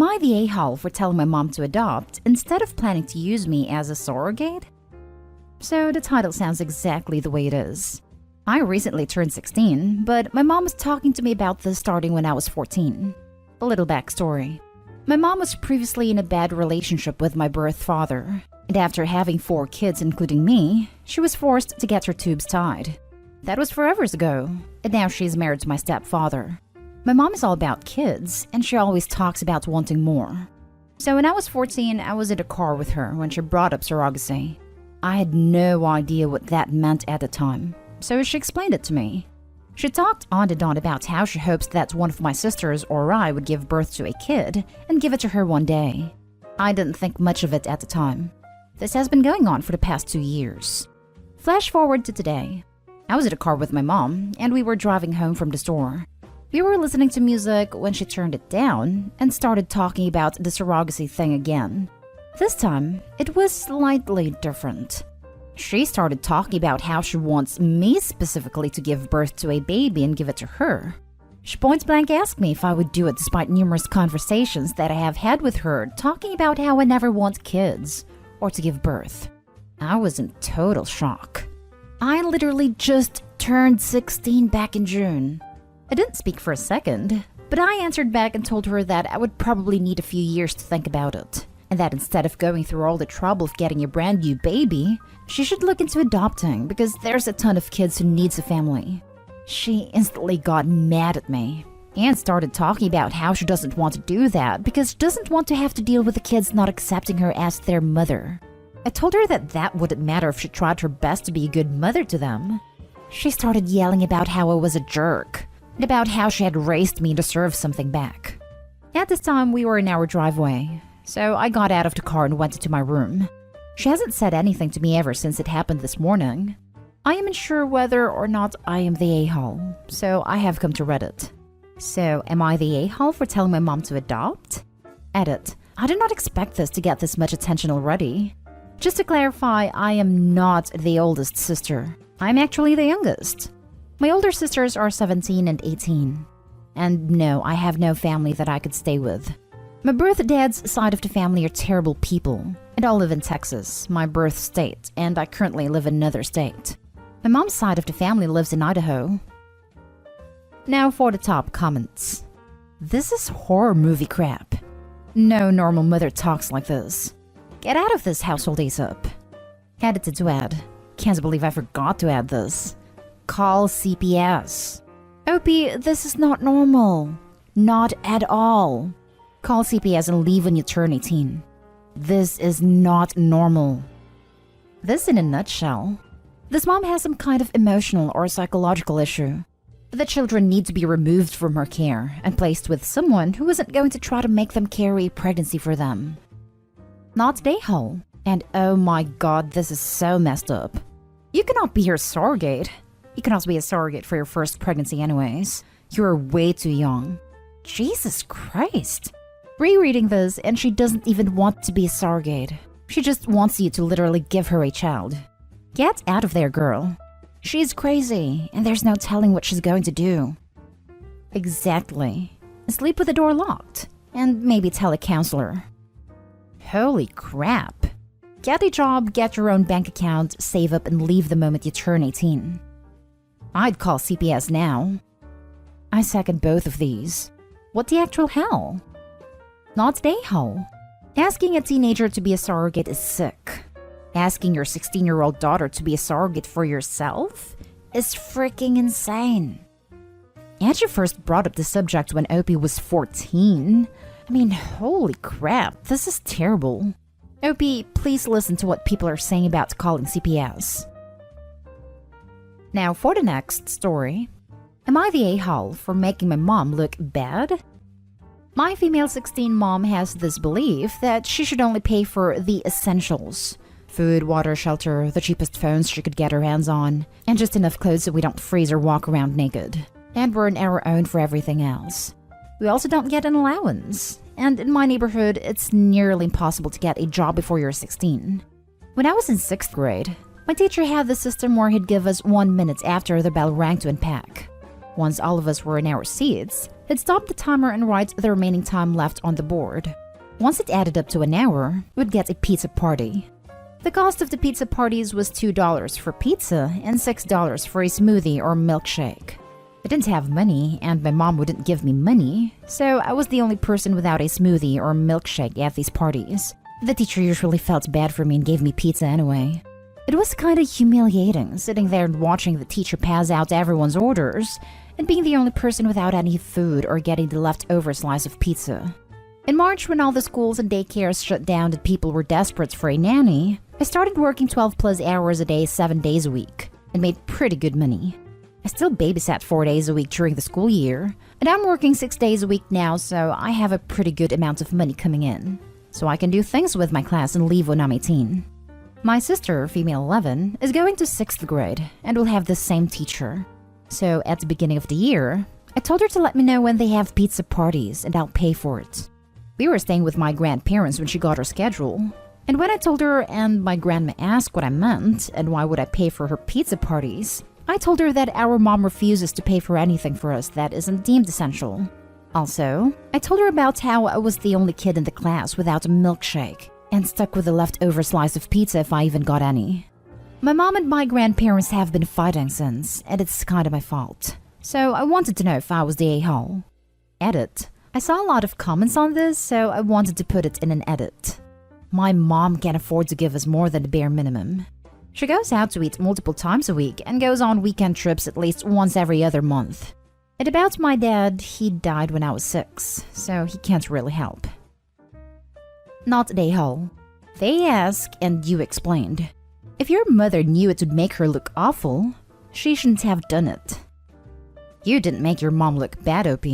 Am I the a-hole for telling my mom to adopt instead of planning to use me as a surrogate? So the title sounds exactly the way it is. I recently turned 16, but my mom was talking to me about this starting when I was 14. A little backstory. My mom was previously in a bad relationship with my birth father, and after having 4 kids including me, she was forced to get her tubes tied. That was forever ago, and now she's married to my stepfather. My mom is all about kids, and she always talks about wanting more. So when I was 14, I was in a car with her when she brought up surrogacy. I had no idea what that meant at the time, so she explained it to me. She talked on and on about how she hopes that one of my sisters or I would give birth to a kid and give it to her one day. I didn't think much of it at the time. This has been going on for the past 2 years. Flash forward to today. I was in a car with my mom, and we were driving home from the store. We were listening to music when she turned it down and started talking about the surrogacy thing again. This time, it was slightly different. She started talking about how she wants me specifically to give birth to a baby and give it to her. She point blank asked me if I would do it despite numerous conversations that I have had with her talking about how I never want kids or to give birth. I was in total shock. I literally just turned 16 back in June. I didn't speak for a second, but I answered back and told her that I would probably need a few years to think about it, and that instead of going through all the trouble of getting a brand new baby, she should look into adopting because there's a ton of kids who needs a family. She instantly got mad at me and started talking about how she doesn't want to do that because she doesn't want to have to deal with the kids not accepting her as their mother. I told her that that wouldn't matter if she tried her best to be a good mother to them. She started yelling about how I was a jerk and about how she had raised me to deserve something back. At this time, we were in our driveway, so I got out of the car and went into my room. She hasn't said anything to me ever since it happened this morning. I am unsure whether or not I am the a-hole, so I have come to Reddit. So, am I the a-hole for telling my mom to adopt? Edit. I did not expect this to get this much attention already. Just to clarify, I am not the oldest sister. I'm actually the youngest. My older sisters are 17 and 18. And no, I have no family that I could stay with. My birth dad's side of the family are terrible people, and all live in Texas, my birth state, and I currently live in another state. My mom's side of the family lives in Idaho. Now for the top comments. This is horror movie crap. No normal mother talks like this. Get out of this household ASAP. Edited to add. Can't believe I forgot to add this. Call CPS. OP, this is not normal. Not at all. Call CPS and leave when you turn 18. This is not normal. This in a nutshell. This mom has some kind of emotional or psychological issue. The children need to be removed from her care and placed with someone who isn't going to try to make them carry a pregnancy for them. Not a-hole. And oh my god, this is so messed up. You cannot be her surrogate. You cannot be a surrogate for your first pregnancy anyways. You're way too young. Jesus Christ. Rereading this, and she doesn't even want to be a surrogate. She just wants you to literally give her a child. Get out of there, girl. She's crazy, and there's no telling what she's going to do. Exactly. Sleep with the door locked, and maybe tell a counselor. Holy crap. Get a job, get your own bank account, save up, and leave the moment you turn 18. I'd call CPS now. I second both of these. What the actual hell? Not a-hole. Asking a teenager to be a surrogate is sick. Asking your 16-year-old daughter to be a surrogate for yourself is freaking insane. And you first brought up the subject when Opie was 14. I mean, holy crap, this is terrible. Opie, please listen to what people are saying about calling CPS. Now for the next story. Am I the a-hole for making my mom look bad? My female 16 mom has this belief that she should only pay for the essentials. Food, water, shelter, the cheapest phones she could get her hands on, and just enough clothes so we don't freeze or walk around naked. And we're on our own for everything else. We also don't get an allowance. And in my neighborhood, it's nearly impossible to get a job before you're 16. When I was in 6th grade, my teacher had the system where he'd give us 1 minute after the bell rang to unpack. Once all of us were in our seats, he'd stop the timer and write the remaining time left on the board. Once it added up to an hour, we'd get a pizza party. The cost of the pizza parties was $2 for pizza and $6 for a smoothie or milkshake. I didn't have money, and my mom wouldn't give me money, so I was the only person without a smoothie or milkshake at these parties. The teacher usually felt bad for me and gave me pizza anyway. It was kind of humiliating, sitting there and watching the teacher pass out everyone's orders, and being the only person without any food or getting the leftover slice of pizza. In March, when all the schools and daycares shut down and people were desperate for a nanny, I started working 12+ hours a day, 7 days a week, and made pretty good money. I still babysat 4 days a week during the school year, and I'm working 6 days a week now, so I have a pretty good amount of money coming in. So I can do things with my class and leave when I'm 18. My sister, female 11, is going to 6th grade and will have the same teacher. So at the beginning of the year, I told her to let me know when they have pizza parties and I'll pay for it. We were staying with my grandparents when she got her schedule, and when I told her and my grandma asked what I meant and why would I pay for her pizza parties, I told her that our mom refuses to pay for anything for us that isn't deemed essential. Also, I told her about how I was the only kid in the class without a milkshake and stuck with the leftover slice of pizza if I even got any. My mom and my grandparents have been fighting since, and it's kind of my fault. So I wanted to know if I was the a-hole. Edit. I saw a lot of comments on this, so I wanted to put it in an edit. My mom can't afford to give us more than the bare minimum. She goes out to eat multiple times a week and goes on weekend trips at least once every other month. And about my dad, he died when I was 6, so he can't really help. Not the a-hole. They ask, and you explained. If your mother knew it would make her look awful, she shouldn't have done it. You didn't make your mom look bad, OP.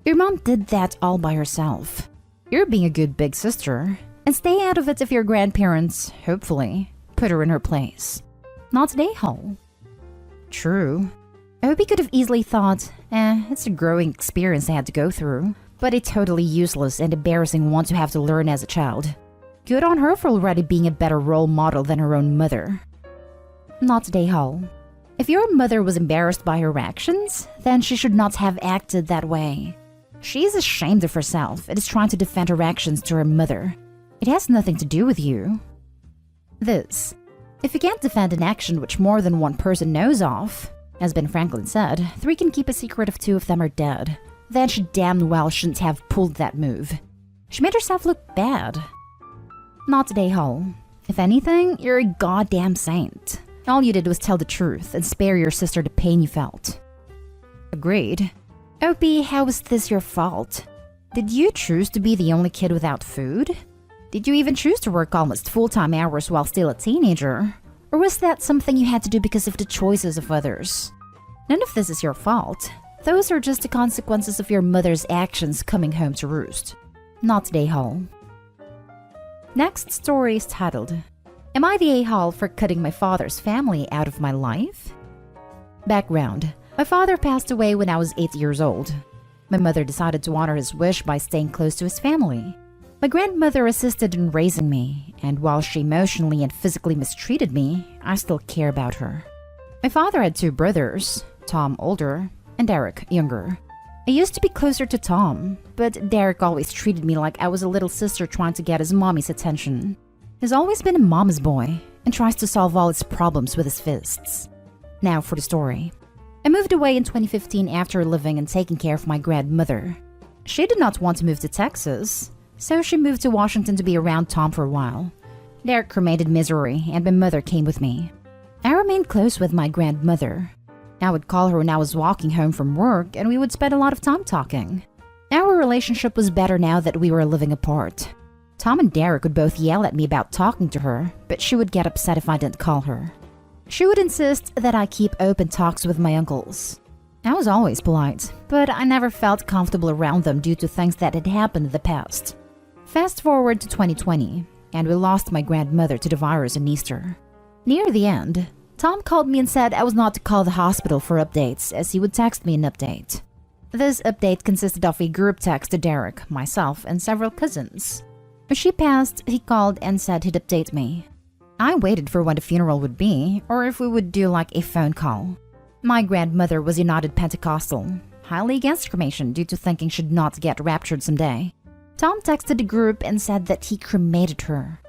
Your mom did that all by herself. You're being a good big sister, and stay out of it if your grandparents, hopefully, put her in her place. Not the a-hole. True. OP could have easily thought, it's a growing experience I had to go through, but a totally useless and embarrassing one to have to learn as a child. Good on her for already being a better role model than her own mother. Not the a-hole. If your mother was embarrassed by her actions, then she should not have acted that way. She is ashamed of herself and is trying to defend her actions to her mother. It has nothing to do with you. This. If you can't defend an action which more than one person knows of, as Ben Franklin said, 3 can keep a secret if 2 of them are dead, then she damn well shouldn't have pulled that move. She made herself look bad. Not the a-hole. If anything, you're a goddamn saint. All you did was tell the truth and spare your sister the pain you felt. Agreed. OP, how was this your fault? Did you choose to be the only kid without food? Did you even choose to work almost full-time hours while still a teenager? Or was that something you had to do because of the choices of others? None of this is your fault. Those are just the consequences of your mother's actions coming home to roost. Not the a-hole. Next story is titled, Am I the a-hole for cutting my father's family out of my life? Background. My father passed away when I was 8 years old. My mother decided to honor his wish by staying close to his family. My grandmother assisted in raising me, and while she emotionally and physically mistreated me, I still care about her. My father had 2 brothers, Tom older and Derek younger. I used to be closer to Tom, but Derek always treated me like I was a little sister trying to get his mommy's attention. He's always been a mama's boy and tries to solve all his problems with his fists. Now for the story. I moved away in 2015 after living and taking care of my grandmother. She did not want to move to Texas, so she moved to Washington to be around Tom for a while. Derek remained in Missouri, and my mother came with me. I remained close with my grandmother. I would call her when I was walking home from work, and we would spend a lot of time talking. Our relationship was better now that we were living apart. Tom and Derek would both yell at me about talking to her, but she would get upset if I didn't call her. She would insist that I keep open talks with my uncles. I was always polite, but I never felt comfortable around them due to things that had happened in the past. Fast forward to 2020, and we lost my grandmother to the virus in Easter. Near the end, Tom called me and said I was not to call the hospital for updates, as he would text me an update. This update consisted of a group text to Derek, myself, and several cousins. When she passed, he called and said he'd update me. I waited for when the funeral would be, or if we would do like a phone call. My grandmother was United Pentecostal, highly against cremation due to thinking she'd not get raptured someday. Tom texted the group and said that he cremated her.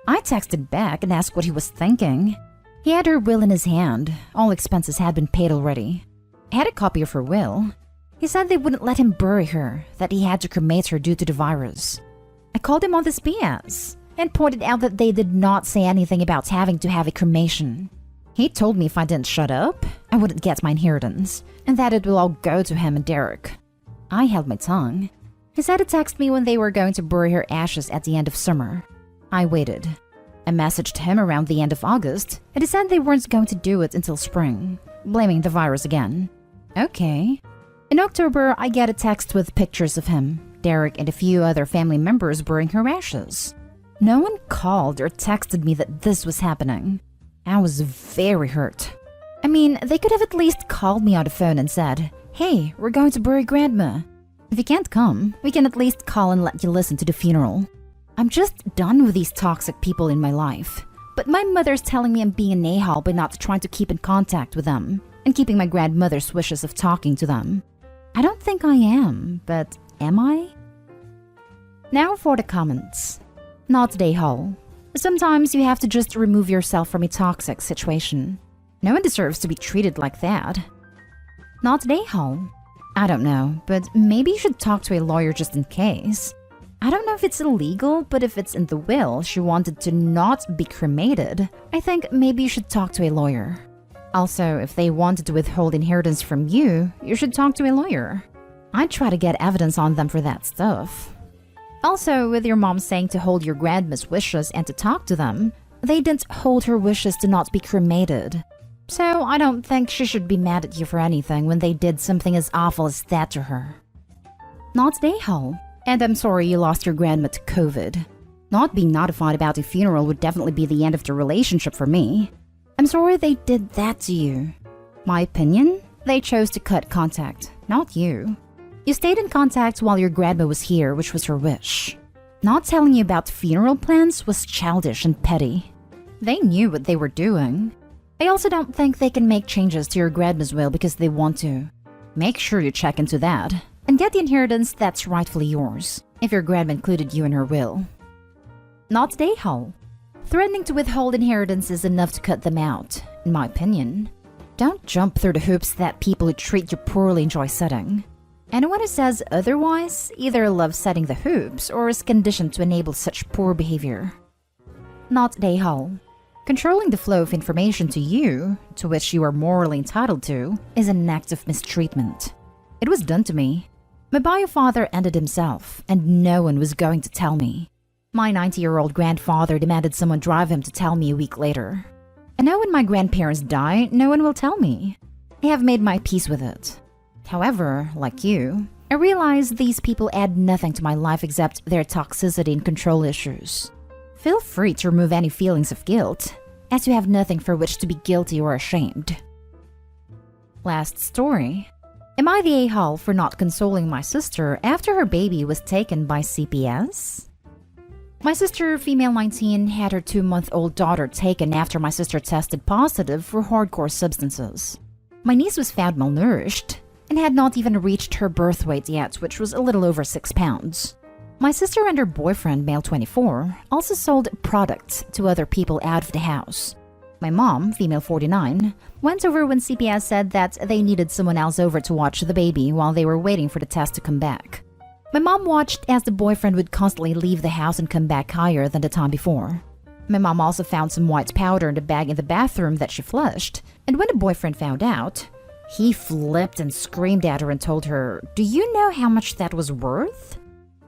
I texted back and asked what he was thinking. He had her will in his hand. All expenses had been paid already. I had a copy of her will. He said they wouldn't let him bury her, that he had to cremate her due to the virus. I called him on this BS and pointed out that they did not say anything about having to have a cremation. He told me if I didn't shut up, I wouldn't get my inheritance, and that it will all go to him and Derek. I held my tongue. He said to text me when they were going to bury her ashes at the end of summer. I waited. I messaged him around the end of August, and he said they weren't going to do it until spring, blaming the virus again. Okay. In October, I get a text with pictures of him, Derek, and a few other family members burying her ashes. No one called or texted me that this was happening. I was very hurt. I mean, they could have at least called me on the phone and said, "Hey, we're going to bury Grandma. If you can't come, we can at least call and let you listen to the funeral." I'm just done with these toxic people in my life. But my mother's telling me I'm being an a-hole by not trying to keep in contact with them and keeping my grandmother's wishes of talking to them. I don't think I am, but am I? Now for the comments. Not a-hole. Sometimes you have to just remove yourself from a toxic situation. No one deserves to be treated like that. Not a-hole. I don't know, but maybe you should talk to a lawyer just in case. I don't know if it's illegal, but if it's in the will she wanted to not be cremated, I think maybe you should talk to a lawyer. Also, if they wanted to withhold inheritance from you, you should talk to a lawyer. I'd try to get evidence on them for that stuff. Also, with your mom saying to hold your grandma's wishes and to talk to them, they didn't hold her wishes to not be cremated. So I don't think she should be mad at you for anything when they did something as awful as that to her. Not a-hole. And I'm sorry you lost your grandma to COVID. Not being notified about a funeral would definitely be the end of the relationship for me. I'm sorry they did that to you. My opinion? They chose to cut contact, not you. You stayed in contact while your grandma was here, which was her wish. Not telling you about funeral plans was childish and petty. They knew what they were doing. I also don't think they can make changes to your grandma's will because they want to. Make sure you check into that and get the inheritance that's rightfully yours, if your grandma included you in her will. Not a-hole. Threatening to withhold inheritance is enough to cut them out, in my opinion. Don't jump through the hoops that people who treat you poorly enjoy setting. Anyone who says otherwise either loves setting the hoops or is conditioned to enable such poor behavior. Not a-hole. Controlling the flow of information to you, to which you are morally entitled to, is an act of mistreatment. It was done to me. My bio father ended himself, and no one was going to tell me. My 90-year-old grandfather demanded someone drive him to tell me a week later. I know when my grandparents die, no one will tell me. I have made my peace with it. However, like you, I realize these people add nothing to my life except their toxicity and control issues. Feel free to remove any feelings of guilt, as you have nothing for which to be guilty or ashamed. Last story. Am I the a-hole for not consoling my sister after her baby was taken by CPS? My sister, female 19, had her 2-month-old daughter taken after my sister tested positive for hardcore substances. My niece was found malnourished and had not even reached her birth weight yet, which was a little over 6 pounds. My sister and her boyfriend, male 24, also sold products to other people out of the house. My mom, female 49, went over when CPS said that they needed someone else over to watch the baby while they were waiting for the test to come back. My mom watched as the boyfriend would constantly leave the house and come back higher than the time before. My mom also found some white powder in the bag in the bathroom that she flushed, and when the boyfriend found out, he flipped and screamed at her and told her, "Do you know how much that was worth?"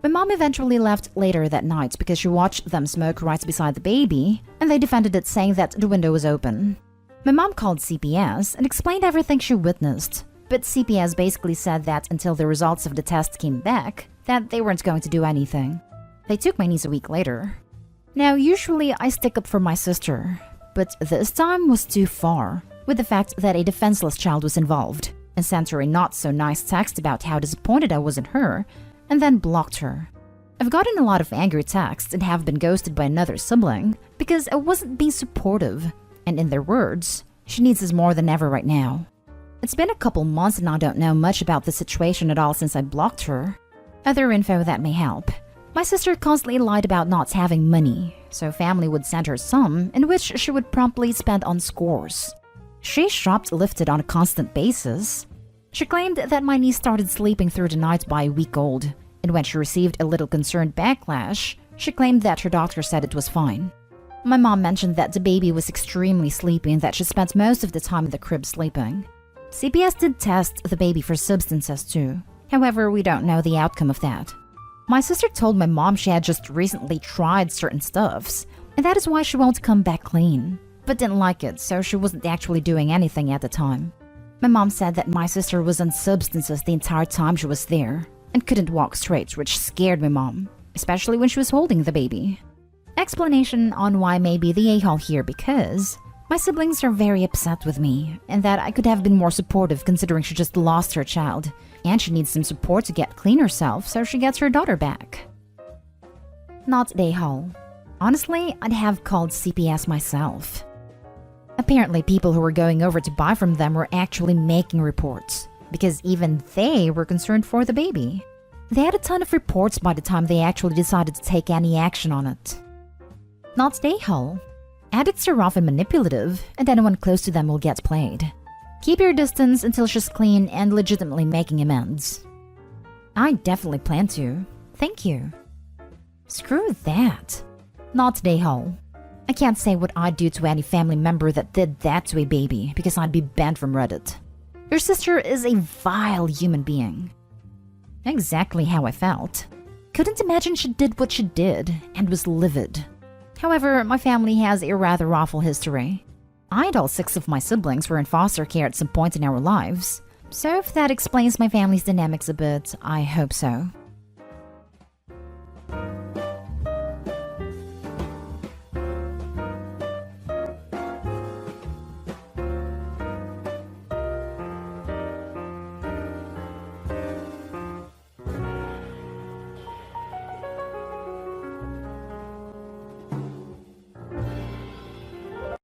My mom eventually left later that night because she watched them smoke right beside the baby, and they defended it, saying that the window was open. My mom called CPS and explained everything she witnessed, but CPS basically said that until the results of the test came back, that they weren't going to do anything. They took my niece a week later. Now, usually I stick up for my sister, but this time was too far, with the fact that a defenseless child was involved, and sent her a not-so-nice text about how disappointed I was in her, and then blocked her. I've gotten a lot of angry texts and have been ghosted by another sibling because I wasn't being supportive, and in their words, she needs us more than ever right now. It's been a couple months and I don't know much about the situation at all since I blocked her. Other info that may help. My sister constantly lied about not having money, so family would send her some, in which she would promptly spend on scores. She shoplifted on a constant basis. She claimed that my niece started sleeping through the night by a week old, and when she received a little concerned backlash, she claimed that her doctor said it was fine. My mom mentioned that the baby was extremely sleepy and that she spent most of the time in the crib sleeping. CPS did test the baby for substances too. However, we don't know the outcome of that. My sister told my mom she had just recently tried certain stuffs, and that is why she won't come back clean, but didn't like it, so she wasn't actually doing anything at the time. My mom said that my sister was on substances the entire time she was there, and couldn't walk straight, which scared my mom, especially when she was holding the baby. Explanation on why maybe the a-hole here because my siblings are very upset with me, and that I could have been more supportive considering she just lost her child, and she needs some support to get clean herself so she gets her daughter back. Not the a-hole. Honestly, I'd have called CPS myself. Apparently, people who were going over to buy from them were actually making reports, because even they were concerned for the baby. They had a ton of reports by the time they actually decided to take any action on it. Not the a-hole. Addicts are often manipulative, and anyone close to them will get played. Keep your distance until she's clean and legitimately making amends. I definitely plan to. Thank you. Screw that. Not the a-hole. I can't say what I'd do to any family member that did that to a baby because I'd be banned from Reddit. Your sister is a vile human being. Exactly how I felt. Couldn't imagine she did what she did and was livid. However, my family has a rather awful history. I and all 6 of my siblings were in foster care at some point in our lives. So if that explains my family's dynamics a bit, I hope so.